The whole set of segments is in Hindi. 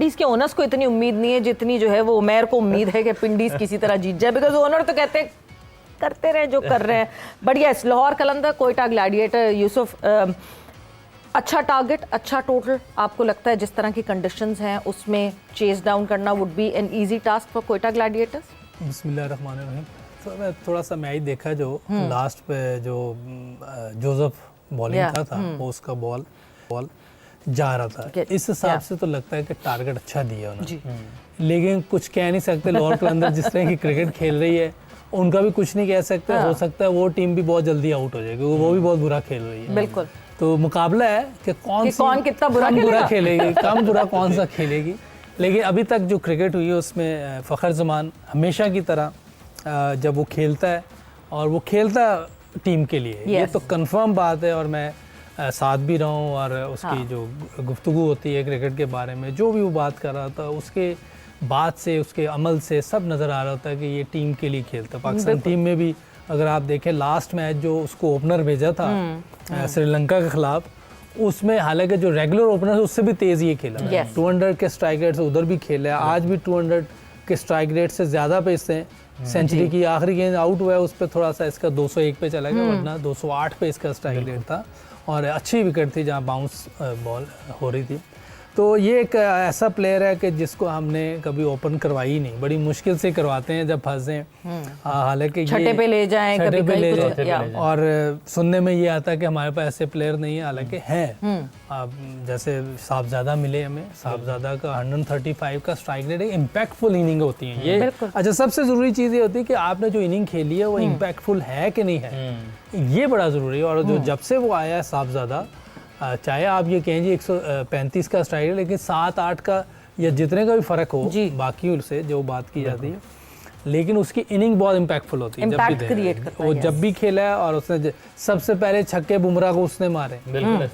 विंडीज के ओनर्स को इतनी उम्मीद नहीं है जितनी जो है वो उमैर को उम्मीद है कि विंडीज किसी तरह जीत जाए, बिकॉज ओनर तो कहते हैं करते रहे जो कर रहे हैं। But yes, Lahore Qalandar, Quetta gladiator, Yusuf अच्छा टारगेट, अच्छा टोटल आपको लगता है जिस तरह की कंडीशंस हैं उसमें चेस डाउन करना would be an easy task for Quetta Gladiators? बिस्मिल्लाहिर्रहमानिर्रहीम। तो मैं थोड़ा सा मैं ही देखा जो लास्ट पे जो जोसेफ बॉलिंग था वो उसका बॉल जा रहा था, इस हिसाब से तो लगता है कि टारगेट अच्छा दिया उन्होंने। लेकिन कुछ कह नहीं सकते, लाहौर कलंदर जिस तरह की क्रिकेट खेल रही है उनका भी कुछ नहीं कह सकते। हो सकता है वो टीम भी बहुत जल्दी आउट हो जाएगी, वो भी बहुत बुरा खेल रही है। बिल्कुल, तो मुकाबला है कि कौन कितना बुरा खेलेगी, कम बुरा कौन सा खेलेगी। लेकिन अभी तक जो क्रिकेट हुई है उसमें फ़खर ज़मान हमेशा की तरह जब वो खेलता है और वो खेलता टीम के लिए, ये तो कंफर्म बात है। और मैं साथ भी रहा हूँ और उसकी जो गुफ्तगू होती है क्रिकेट के बारे में, जो भी वो बात कर रहा था उसके बात से, उसके अमल से सब नज़र आ रहा होता है कि ये टीम के लिए खेलता है। पाकिस्तान टीम में भी अगर आप देखें लास्ट मैच जो उसको ओपनर भेजा था श्रीलंका के खिलाफ, उसमें हालांकि जो रेगुलर ओपनर है उससे भी तेज़ ये खेला है। 200 के स्ट्राइक रेट से उधर भी खेला है, आज भी 200 के स्ट्राइक रेट से ज़्यादा पे इससे सेंचुरी की आखिरी गेंद आउट हुआ है उस पर थोड़ा सा इसका 201 पे चला गया, वरना 208 पे इसका स्ट्राइक रेट था और अच्छी विकेट थी जहाँ बाउंस बॉल हो रही थी। तो ये एक ऐसा प्लेयर है कि जिसको हमने कभी ओपन करवाई नहीं, बड़ी मुश्किल से करवाते हैं जब फंसे। हालांकि छठे पे ले जाएं, कभी पे ले जाएं। और सुनने में ये आता है कि हमारे पास ऐसे प्लेयर नहीं है, हालांकि हैं। जैसे साहबजादा मिले हमें, साहबजादा का 135 का स्ट्राइक रेट, इम्पैक्टफुल इनिंग होती है ये। अच्छा, सबसे ज़रूरी चीज़ ये होती है कि आपने जो इनिंग खेली है वो इम्पैक्टफुल है कि नहीं है, ये बड़ा ज़रूरी है। और जो जब से वो आया है साहबजादा, चाहे आप ये कहें जी 135 का स्ट्राइक है, लेकिन 7-8 का या जितने का भी फ़र्क हो बाकी से जो बात की जाती है, लेकिन उसकी इनिंग बहुत इम्पैक्टफुल होती है। वो जब भी खेला है और उसने सबसे पहले छक्के बुमराह को उसने मारे।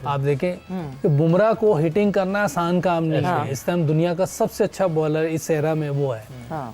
आप देखें कि बुमराह को हिटिंग करना आसान काम नहीं है। इस टाइम दुनिया का सबसे अच्छा बॉलर इस एरा में वो है,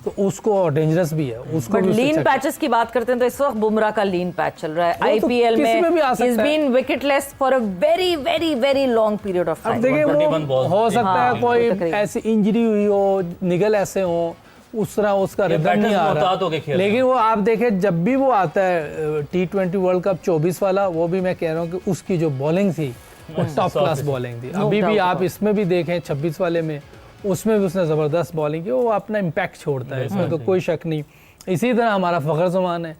तो उसको डेंजरस भी है उसको। लीन पैचेस की बात करते हैं तो इस वक्त बुमराह का लीन पैच चल रहा है आईपीएल में। He is been wicketless for a very very very long period of time. देखिए वो हो सकता है कोई ऐसी इंजरी हुई हो, निगल ऐसे हो, उस तरह उसका रिदम नहीं आ रहा। लेकिन वो आप देखें जब भी वो आता है T20 वर्ल्ड कप 24 वाला, वो भी मैं कह रहा हूँ कि उसकी जो बॉलिंग थी वो टॉप क्लास बॉलिंग थी। अभी भी आप इसमें भी देखें 26 वाले में, उसमें भी उसने ज़बरदस्त बॉलिंग की, वो अपना इम्पैक्ट छोड़ता है, इसमें तो कोई शक नहीं। इसी तरह हमारा फ़खर ज़मान है,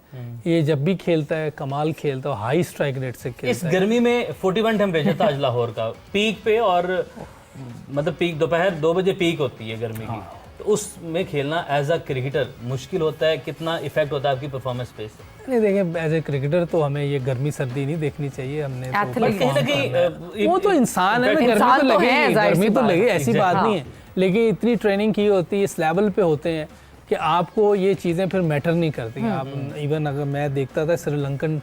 ये जब भी खेलता है कमाल खेलता है, हाई स्ट्राइक रेट से खेलता है। इस गर्मी में 41 टेम्परेचर था आज लाहौर का पीक पे, और मतलब पीक दोपहर 2 बजे पीक होती है गर्मी की, तो उसमें खेलना एज अ क्रिकेटर मुश्किल होता है? कितना इफेक्ट होता है आपकी परफॉर्मेंस पे? नहीं देखें, एज ए क्रिकेटर तो हमें ये गर्मी सर्दी नहीं देखनी चाहिए। हमने तो वो तो इंसान है, गर्मी तो लगेगी, गर्मी तो लगे, ऐसी बात नहीं है। लेकिन इतनी ट्रेनिंग की होती है, इस लेवल पे होते हैं कि आपको ये चीज़ें फिर मैटर नहीं करती। आप इवन अगर मैं देखता था श्रीलंकन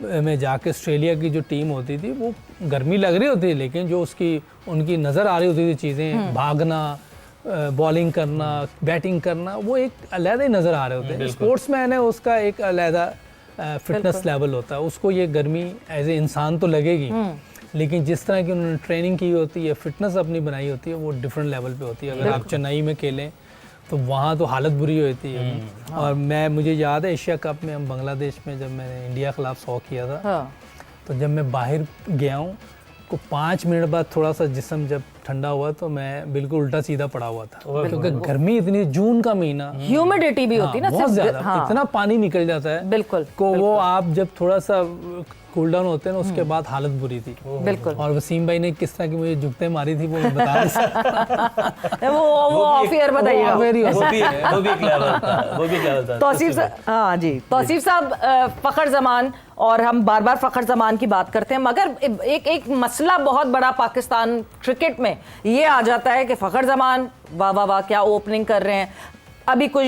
में जाके ऑस्ट्रेलिया की जो टीम होती थी, वो गर्मी लग रही होती है, लेकिन जो उनकी नज़र आ रही होती थी चीज़ें, भागना, बॉलिंग करना, बैटिंग करना, वो एक अलग ही नज़र आ रहे होते हैं। स्पोर्ट्समैन है, उसका एक अलग फिटनेस लेवल होता है, उसको ये गर्मी एज ए इंसान तो लगेगी, लेकिन जिस तरह की उन्होंने ट्रेनिंग की होती है, फिटनेस अपनी बनाई होती है, वो डिफरेंट लेवल पे होती है। अगर आप चेन्नई में खेलें तो वहाँ तो हालत बुरी होती है। और मुझे याद है एशिया कप में हम बांग्लादेश में जब मैंने इंडिया के खिलाफ 100 किया था, तो जब मैं बाहर गया हूँ को 5 मिनट बाद थोड़ा सा जिस्म जब ठंडा हुआ तो मैं बिल्कुल उल्टा सीधा पड़ा हुआ था, क्योंकि गर्मी इतनी, जून का महीना, ह्यूमिडिटी भी होती है ना बहुत ज्यादा, इतना पानी निकल जाता है बिल्कुल को। वो आप जब थोड़ा सा कूल डाउन होते हैं ना, उसके बाद हालत बुरी थी बिल्कुल। और वसीम भाई ने किस तरह की मुझे जुगते मारी थी वो बता नहीं सकता। वो ऑफ एयर बताइएगा। तौसीफ साहब, हाँ जी, तौसीफ साहब, फ़खर ज़मान, और हम बार बार फ़खर ज़मान की बात करते हैं, मगर एक मसला बहुत बड़ा पाकिस्तान क्रिकेट में ये आ जाता है कि फ़खर ज़मान वाह वाह वाह क्या ओपनिंग कर रहे हैं, अभी कुछ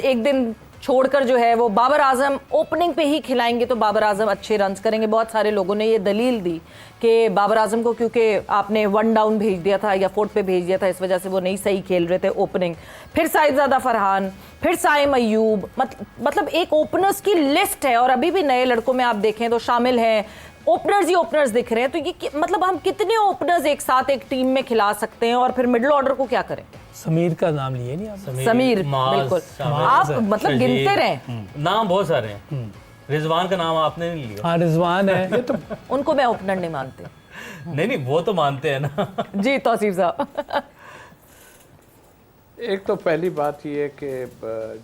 एक दिन छोड़कर जो है वो बाबर आजम ओपनिंग पे ही खिलाएंगे तो बाबर आजम अच्छे रन्स करेंगे। बहुत सारे लोगों ने ये दलील दी कि बाबर आजम को क्योंकि आपने 1 डाउन भेज दिया था या 4 पे भेज दिया था, इस वजह से वो नहीं सही खेल रहे थे ओपनिंग। फिर साहिबजादा फरहान, फिर साइम अयूब, मतलब एक ओपनर्स की लिस्ट है, और अभी भी नए लड़कों में आप देखें तो शामिल हैं, ओपनर्स ही ओपनर्स दिख रहे हैं। तो ये मतलब हम कितने ओपनर्स एक साथ एक टीम में खिला सकते हैं, और फिर मिडिल ऑर्डर को क्या करेंगे? समीर का नाम लिए नहीं आप? समीर, माज, बिल्कुल। शामिल। आप मतलब शजीद, गिनते रहे। नाम बहुत सारे हैं। रिजवान का नाम आपने नहीं लिया। हाँ रिजवान है। ये तो उनको मैं ओपनर नहीं मानती। नहीं वो तो मानते हैं ना। जी तौसीफ साहब। एक तो पहली बात ये कि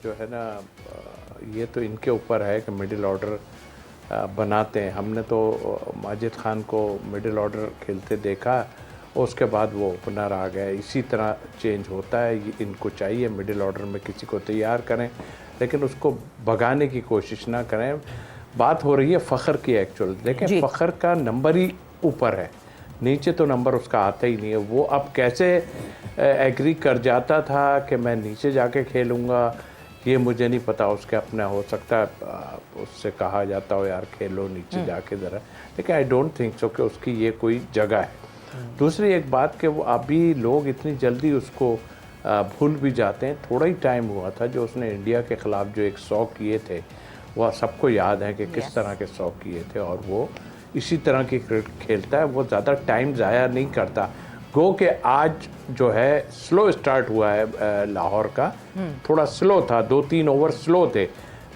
जो है ना, ये तो इनके ऊपर है कि मिडिल ऑर्डर बनाते हैं। हमने तो माजिद खान को मिडिल ऑर्डर खेलते देखा, उसके बाद वो ओपनर आ गए। इसी तरह चेंज होता है। इनको चाहिए मिडिल ऑर्डर में किसी को तैयार करें, लेकिन उसको भगाने की कोशिश ना करें। बात हो रही है फ़खर की एक्चुअल। देखें फ़खर का नंबर ही ऊपर है, नीचे तो नंबर उसका आता ही नहीं है। वो अब कैसे एग्री कर जाता था कि मैं नीचे जाके खेलूँगा, ये मुझे नहीं पता। उसके अपना हो सकता है उससे कहा जाता हो यार खेलो नीचे जाके ज़रा, लेकिन आई डोंट थिंक सो कि उसकी ये कोई जगह है। दूसरी एक बात कि वो अभी लोग इतनी जल्दी उसको भूल भी जाते हैं। थोड़ा ही टाइम हुआ था जो उसने इंडिया के ख़िलाफ़ जो एक 100 किए थे, वह सबको याद है कि किस तरह के 100 किए थे, और वो इसी तरह की क्रिकेट खेलता है। वो ज़्यादा टाइम ज़ाया नहीं करता। गो कि आज जो है स्लो स्टार्ट हुआ है लाहौर का, थोड़ा स्लो था, 2-3 ओवर स्लो थे,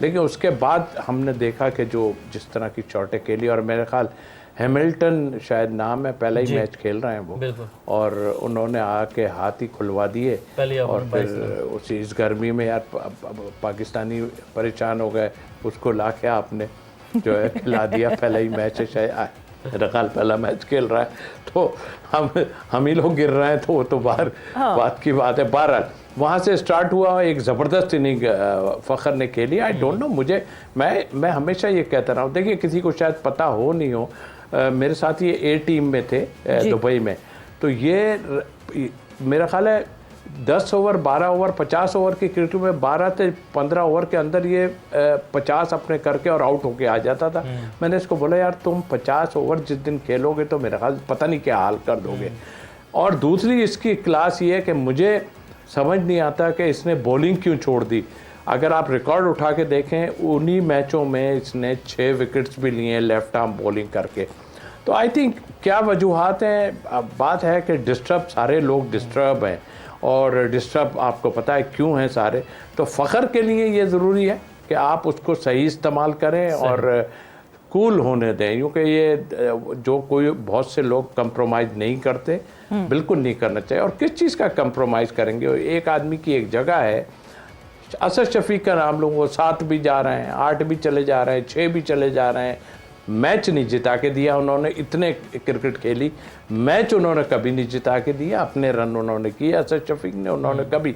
लेकिन उसके बाद हमने देखा कि जो जिस तरह की चौटे खेली, और मेरे ख्याल हैमिल्टन शायद नाम है, पहला ही मैच खेल रहे हैं वो, और उन्होंने आके हाथ ही खुलवा दिए। और फिर उसी इस गर्मी में यार पाकिस्तानी परेशान हो गए, उसको ला के आपने जो है खिला दिया। पहला ही मैच है शायद, मेरा ख्याल पहला मैच खेल रहा है, तो हम ही लोग गिर रहे हैं, तो वो तो बाहर बात की बात है। बहरहाल वहाँ से स्टार्ट हुआ, एक ज़बरदस्त इनिंग फ़खर ने खेली। आई डोंट नो, मुझे मैं हमेशा ये कहता रहा हूँ, देखिए किसी को शायद पता हो नहीं हो, मेरे साथ ये ए टीम में थे दुबई में, तो ये मेरा ख्याल है 10 ओवर 12 ओवर 50 ओवर की क्रिकेट में 12 से 15 ओवर के अंदर ये 50 अपने करके और आउट होके आ जाता था। मैंने इसको बोला यार तुम 50 ओवर जिस दिन खेलोगे तो मेरा ख्याल पता नहीं क्या हाल कर दोगे। और दूसरी इसकी क्लास ये है कि मुझे समझ नहीं आता कि इसने बॉलिंग क्यों छोड़ दी। अगर आप रिकॉर्ड उठा के देखें, उन्हीं मैचों में इसने 6 विकेट्स भी लिए लेफ्ट आर्म बॉलिंग करके। तो आई थिंक क्या वजूहात हैं। अब बात है कि डिस्टर्ब, सारे लोग डिस्टर्ब हैं, और डिस्टर्ब आपको पता है क्यों हैं सारे। तो फ़खर के लिए ये ज़रूरी है कि आप उसको सही इस्तेमाल करें और कूल होने दें, क्योंकि ये जो कोई बहुत से लोग कंप्रोमाइज़ नहीं करते, बिल्कुल नहीं करना चाहिए। और किस चीज़ का कंप्रोमाइज़ करेंगे? एक आदमी की एक जगह है, असद शफीक का नाम लूँ, वो 7 भी जा रहे हैं, 8 भी चले जा रहे हैं, 6 भी चले जा रहे हैं, मैच नहीं जिता के दिया उन्होंने। इतने क्रिकेट खेली, मैच उन्होंने कभी नहीं जिता के दिया। अपने रन उन्होंने किए असद शफीक ने, उन्होंने कभी।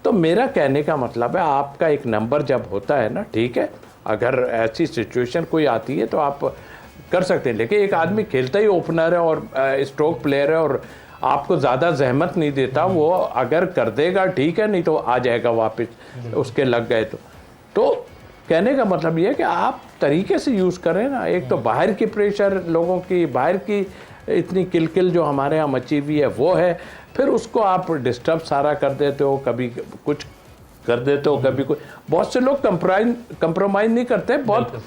तो मेरा कहने का मतलब है, आपका एक नंबर जब होता है ना, ठीक है, अगर ऐसी सिचुएशन कोई आती है तो आप कर सकते हैं, लेकिन एक आदमी खेलता ही ओपनर है और स्ट्रोक प्लेयर है और आपको ज़्यादा जहमत नहीं देता, वो अगर कर देगा ठीक है, नहीं तो आ जाएगा वापस, उसके लग गए तो कहने का मतलब ये है कि आप तरीके से यूज़ करें ना। एक तो बाहर की प्रेशर, लोगों की बाहर की इतनी किलकिल जो हमारे यहाँ मची हुई है वो है, फिर उसको आप डिस्टर्ब सारा कर देते हो, कभी कुछ कर देते हो, कभी कुछ। बहुत से लोग कंप्रोमाइज़ नहीं करते, बहुत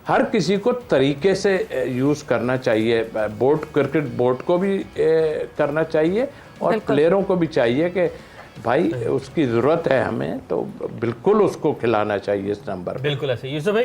हर किसी को तरीके से यूज़ करना चाहिए। बोर्ड, क्रिकेट बोर्ड को भी करना चाहिए और प्लेयरों को भी चाहिए कि भाई उसकी ज़रूरत है हमें, तो बिल्कुल उसको खिलाना चाहिए इस नंबर। बिल्कुल ऐसे। यूसुफ भाई,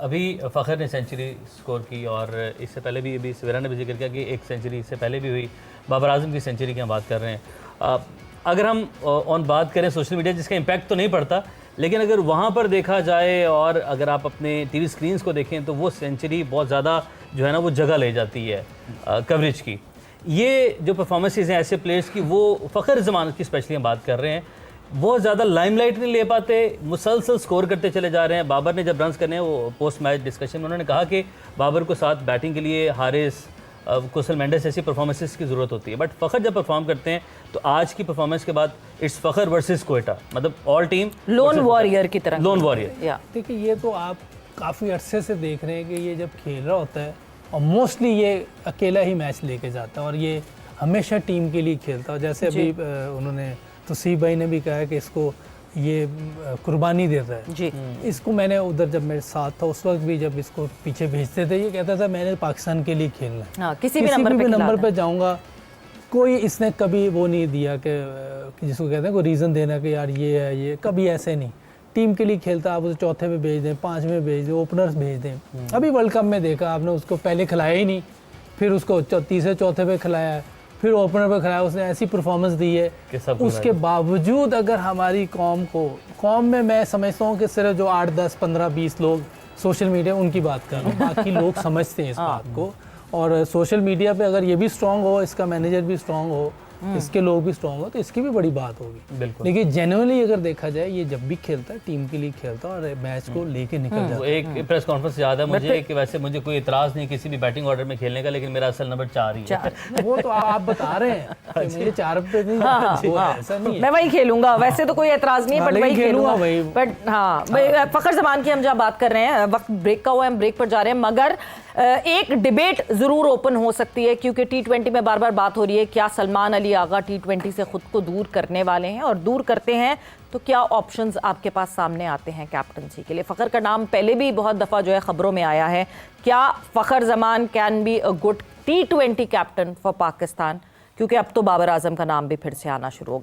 अभी फ़खर ने सेंचुरी स्कोर की, और इससे पहले भी अभी सवेरा ने भी जिक्र किया कि एक सेंचुरी इससे पहले भी हुई। बाबर आजम की सेंचुरी की हम बात कर रहे हैं। अगर हम ऑन बात करें सोशल मीडिया, जिसका इम्पैक्ट तो नहीं पड़ता, लेकिन अगर वहाँ पर देखा जाए और अगर आप अपने टीवी स्क्रीन्स को देखें तो वो सेंचुरी बहुत ज़्यादा जो है ना वो जगह ले जाती है कवरेज की। ये जो परफॉर्मेंसेज हैं ऐसे प्लेयर्स की, वो फ़खर ज़मान की स्पेशली हम बात कर रहे हैं, बहुत ज़्यादा लाइमलाइट नहीं ले पाते, मुसलसल स्कोर करते चले जा रहे हैं। बाबर ने जब रन्स करने हैं, वो पोस्ट मैच डिस्कशन में उन्होंने कहा कि बाबर को साथ बैटिंग के लिए हारिस, कुशल मेंडिस ऐसी परफॉर्मेंसेस की ज़रूरत होती है, बट फ़खर जब परफॉर्म करते हैं तो आज की परफॉर्मेंस के बाद इट्स फ़खर वर्सेस कोयटा, मतलब ऑल टीम लोन वॉरियर की तरह। Loan warrior. देखिए ये तो आप काफ़ी अरसे से देख रहे हैं कि ये जब खेल रहा होता है और मोस्टली ये अकेला ही मैच लेके जाता है और ये हमेशा टीम के लिए खेलता है। जैसे अभी उन्होंने तौसीफ भाई ने भी कहा है कि इसको ये कुर्बानी देता है जी। इसको मैंने उधर जब मेरे साथ था उस वक्त भी जब इसको पीछे भेजते थे, ये कहता था मैंने पाकिस्तान के लिए खेलना है, हाँ, किसी भी नंबर पे जाऊंगा कोई इसने कभी वो नहीं दिया कि जिसको कहते हैं कोई रीज़न देना कि यार ये है, ये कभी ऐसे नहीं। टीम के लिए खेलता, आप उसे चौथे पे भेज दें, 5वें भेज दें, ओपनर्स भेज दें। अभी वर्ल्ड कप में देखा आपने, उसको पहले खिलाया ही नहीं, फिर उसको तीसरे चौथे पे खिलाया, फिर ओपनर पे खिलाया, उसने ऐसी परफॉर्मेंस दी है। उसके बावजूद अगर हमारी कौम में मैं समझता हूँ कि सिर्फ जो 8, 10, 15, 20 लोग सोशल मीडिया उनकी बात कर रहे हैं, बाकी लोग समझते हैं इस बात को। और सोशल मीडिया पे अगर ये भी स्ट्रांग हो, इसका मैनेजर भी स्ट्रांग हो, इसके लोग भी स्ट्रांग हो, तो इसकी भी बड़ी बात होगी। बिल्कुल। लेकिन जेन्युइनली अगर देखा जाए, ये जब भी खेलता है टीम के लिए खेलता है और मैच को लेके निकल जाता है। एक प्रेस कॉन्फ्रेंस याद है मुझे कि वैसे मुझे कोई इतराज नहीं किसी भी बैटिंग ऑर्डर में खेलने का, लेकिन मेरा असल नंबर 4 ही है। वो तो आप बता रहे हैं कि मुझे 4 पे नहीं, वो ऐसा नहीं है। मैं वही खेलूंगा, वैसे तो कोई एतराज नहीं है, बट वही खेलूंगा। बट हाँ, फखर जमान की हम जब बात कर रहे हैं, वक्त ब्रेक का हुआ, हम ब्रेक पर जा रहे हैं, मगर एक डिबेट जरूर ओपन हो सकती है, क्योंकि T20 में बार बार बात हो रही है, क्या सलमान अली आगा T20 से खुद को दूर करने वाले हैं, और दूर करते हैं तो क्या ऑप्शंस आपके पास सामने आते हैं कैप्टनसी के लिए। फ़खर का नाम पहले भी बहुत दफ़ा जो है ख़बरों में आया है। क्या Fakhar Zaman can be a good T20 captain for Pakistan, क्योंकि अब तो बाबर आजम का नाम भी फिर से आना शुरू हो गया।